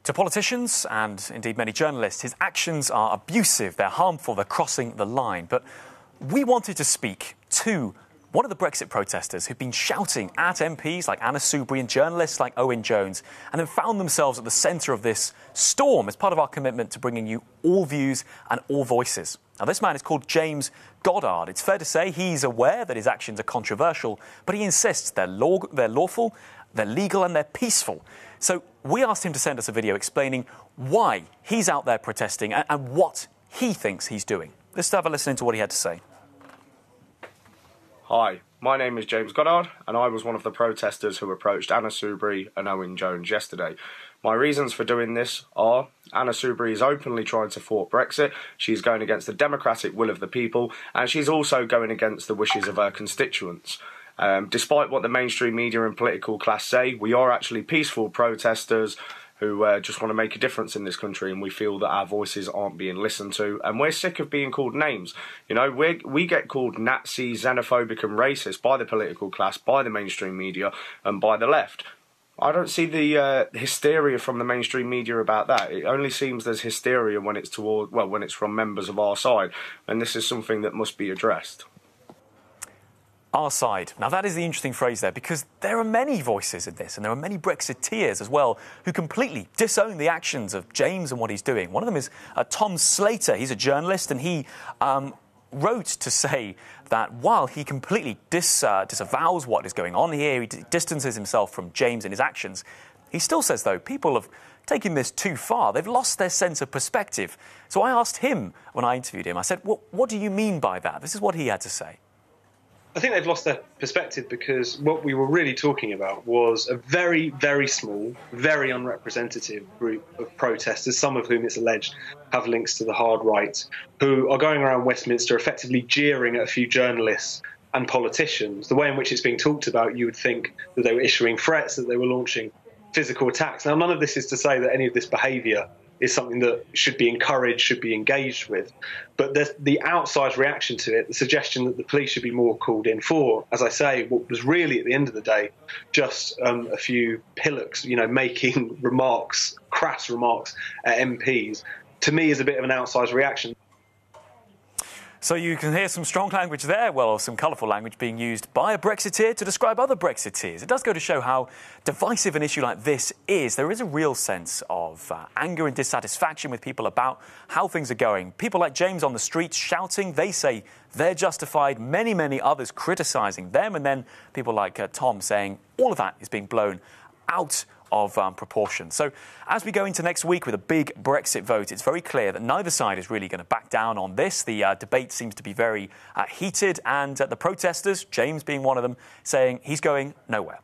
To politicians, and indeed many journalists, his actions are abusive, they're harmful, they're crossing the line. But we wanted to speak to one of the Brexit protesters who've been shouting at MPs like Anna Soubry and journalists like Owen Jones, and then found themselves at the centre of this storm as part of our commitment to bringing you all views and all voices. Now, this man is called James Goddard. It's fair to say he's aware that his actions are controversial, but he insists they're lawful, they're legal and they're peaceful. So we asked him to send us a video explaining why he's out there protesting and what he thinks he's doing. Let's have a listen to what he had to say. Hi, my name is James Goddard, and I was one of the protesters who approached Anna Soubry and Owen Jones yesterday. My reasons for doing this are: Anna Soubry is openly trying to thwart Brexit, she's going against the democratic will of the people, and she's also going against the wishes of her constituents. Despite what the mainstream media and political class say, we are actually peaceful protesters who just want to make a difference in this country, and we feel that our voices aren't being listened to, and we're sick of being called names. You know, we get called Nazi, xenophobic and racist by the political class, by the mainstream media and by the left. I don't see the hysteria from the mainstream media about that. It only seems there's hysteria when it's when it's from members of our side, and this is something that must be addressed. Our side. Now, that is the interesting phrase there, because there are many voices in this, and there are many Brexiteers as well who completely disown the actions of James and what he's doing. One of them is Tom Slater. He's a journalist, and he wrote to say that while he completely disavows what is going on here, he distances himself from James and his actions, he still says, though, people have taken this too far. They've lost their sense of perspective. So I asked him when I interviewed him, I said, well, what do you mean by that? This is what he had to say. I think they've lost their perspective because what we were really talking about was a very, very small, very unrepresentative group of protesters, some of whom it's alleged have links to the hard right, who are going around Westminster effectively jeering at a few journalists and politicians. The way in which it's being talked about, you would think that they were issuing threats, that they were launching physical attacks. Now, none of this is to say that any of this behaviour is something that should be encouraged, should be engaged with. But the outside reaction to it, the suggestion that the police should be more called in for, as I say, what was really, at the end of the day, just a few pillocks, you know, making remarks, crass remarks at MPs, to me is a bit of an outside reaction. So you can hear some strong language there, well, some colourful language being used by a Brexiteer to describe other Brexiteers. It does go to show how divisive an issue like this is. There is a real sense of anger and dissatisfaction with people about how things are going. People like James on the streets shouting, they say they're justified, many, many others criticising them, and then people like Tom saying all of that is being blown out of proportion. So as we go into next week with a big Brexit vote, it's very clear that neither side is really going to back down on this. The debate seems to be very heated, and the protesters, James being one of them, saying he's going nowhere.